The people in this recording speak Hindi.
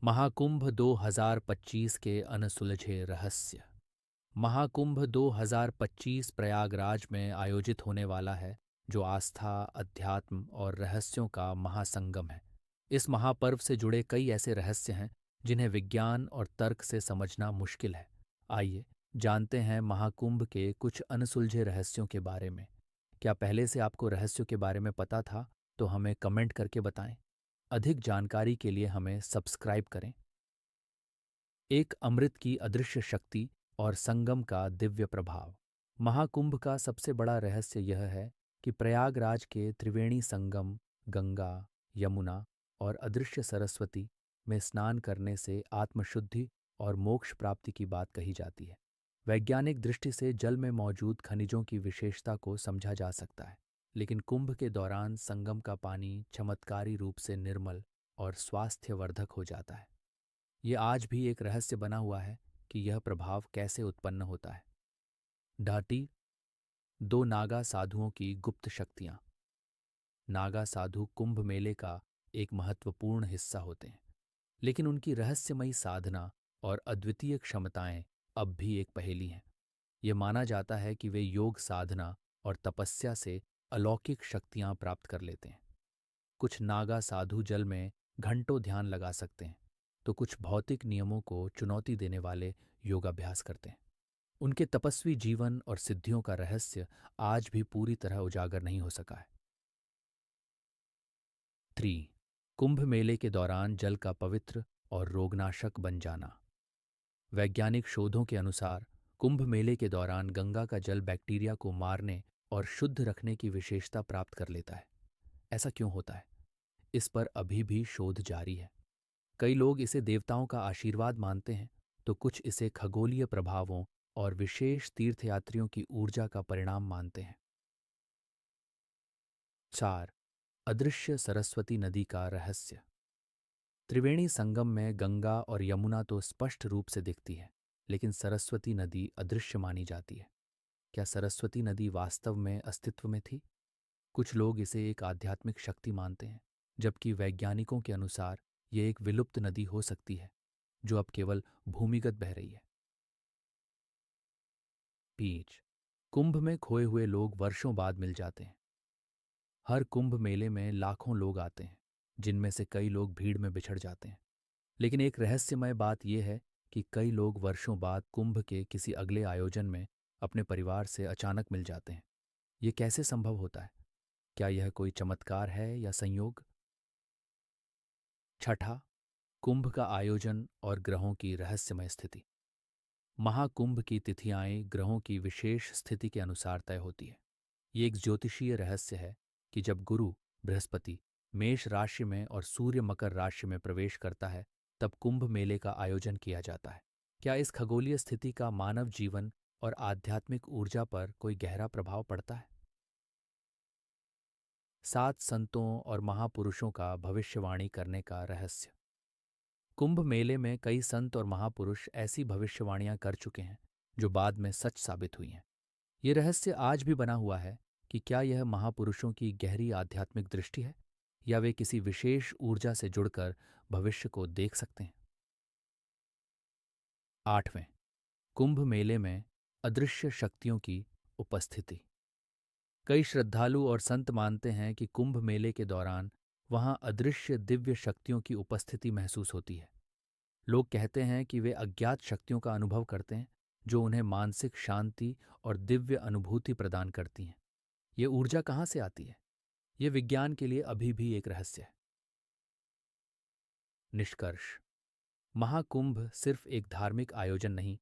महाकुंभ 2025 के अनसुलझे रहस्य। महाकुंभ 2025 प्रयागराज में आयोजित होने वाला है, जो आस्था, अध्यात्म और रहस्यों का महासंगम है। इस महापर्व से जुड़े कई ऐसे रहस्य हैं जिन्हें विज्ञान और तर्क से समझना मुश्किल है। आइए जानते हैं महाकुंभ के कुछ अनसुलझे रहस्यों के बारे में। क्या पहले से आपको रहस्यों के बारे में पता था? तो हमें कमेंट करके बताएं। अधिक जानकारी के लिए हमें सब्सक्राइब करें। एक अमृत की अदृश्य शक्ति और संगम का दिव्य प्रभाव। महाकुंभ का सबसे बड़ा रहस्य यह है कि प्रयागराज के त्रिवेणी संगम, गंगा, यमुना और अदृश्य सरस्वती में स्नान करने से आत्मशुद्धि और मोक्ष प्राप्ति की बात कही जाती है। वैज्ञानिक दृष्टि से जल में मौजूद खनिजों की विशेषता को समझा जा सकता है, लेकिन कुंभ के दौरान संगम का पानी चमत्कारी रूप से निर्मल और स्वास्थ्यवर्धक हो जाता है। ये आज भी एक रहस्य बना हुआ है कि यह प्रभाव कैसे उत्पन्न होता है। ढाटी, दो नागा साधुओं की गुप्त शक्तियां। नागा साधु कुंभ मेले का एक महत्वपूर्ण हिस्सा होते हैं, लेकिन उनकी रहस्यमयी साधना और अद्वितीय क्षमताएं अब भी एक पहेली हैं। यह माना जाता है कि वे योग साधना और तपस्या से अलौकिक शक्तियां प्राप्त कर लेते हैं। कुछ नागा साधु जल में घंटों ध्यान लगा सकते हैं, तो कुछ भौतिक नियमों को चुनौती देने वाले योगाभ्यास करते हैं। उनके तपस्वी जीवन और सिद्धियों का रहस्य आज भी पूरी तरह उजागर नहीं हो सका है। 3. कुंभ मेले के दौरान जल का पवित्र और रोगनाशक बन जाना। वैज्ञानिक शोधों के अनुसार कुंभ मेले के दौरान गंगा का जल बैक्टीरिया को मारने और शुद्ध रखने की विशेषता प्राप्त कर लेता है। ऐसा क्यों होता है? इस पर अभी भी शोध जारी है। कई लोग इसे देवताओं का आशीर्वाद मानते हैं, तो कुछ इसे खगोलीय प्रभावों और विशेष तीर्थयात्रियों की ऊर्जा का परिणाम मानते हैं। 4. अदृश्य सरस्वती नदी का रहस्य। त्रिवेणी संगम में गंगा और यमुना तो स्पष्ट रूप से दिखती है, लेकिन सरस्वती नदी अदृश्य मानी जाती है। क्या सरस्वती नदी वास्तव में अस्तित्व में थी? कुछ लोग इसे एक आध्यात्मिक शक्ति मानते हैं, जबकि वैज्ञानिकों के अनुसार ये एक विलुप्त नदी हो सकती है, जो अब केवल भूमिगत बह रही है। 5. कुंभ में खोए हुए लोग वर्षों बाद मिल जाते हैं। हर कुंभ मेले में लाखों लोग आते हैं, जिनमें से कई लोग भीड़ में बिछड़ जाते हैं। लेकिन एक रहस्यमय बात यह है कि कई लोग वर्षों बाद कुंभ के किसी अगले आयोजन में अपने परिवार से अचानक मिल जाते हैं। ये कैसे संभव होता है? क्या यह कोई चमत्कार है या संयोग? 6. कुंभ का आयोजन और ग्रहों की रहस्यमय स्थिति। महाकुंभ की तिथियां ग्रहों की विशेष स्थिति के अनुसार तय होती है। ये एक ज्योतिषीय रहस्य है कि जब गुरु बृहस्पति मेष राशि में और सूर्य मकर राशि में प्रवेश करता है, तब कुंभ मेले का आयोजन किया जाता है। क्या इस खगोलीय स्थिति का मानव जीवन और आध्यात्मिक ऊर्जा पर कोई गहरा प्रभाव पड़ता है? 7 संतों और महापुरुषों का भविष्यवाणी करने का रहस्य। कुंभ मेले में कई संत और महापुरुष ऐसी भविष्यवाणियां कर चुके हैं जो बाद में सच साबित हुई हैं। ये रहस्य आज भी बना हुआ है कि क्या यह महापुरुषों की गहरी आध्यात्मिक दृष्टि है, या वे किसी विशेष ऊर्जा से जुड़कर भविष्य को देख सकते हैं। 8वें, कुंभ मेले में अदृश्य शक्तियों की उपस्थिति। कई श्रद्धालु और संत मानते हैं कि कुंभ मेले के दौरान वहां अदृश्य दिव्य शक्तियों की उपस्थिति महसूस होती है। लोग कहते हैं कि वे अज्ञात शक्तियों का अनुभव करते हैं, जो उन्हें मानसिक शांति और दिव्य अनुभूति प्रदान करती हैं। ये ऊर्जा कहाँ से आती है? ये विज्ञान के लिए अभी भी एक रहस्य है। निष्कर्ष। महाकुंभ सिर्फ एक धार्मिक आयोजन नहीं,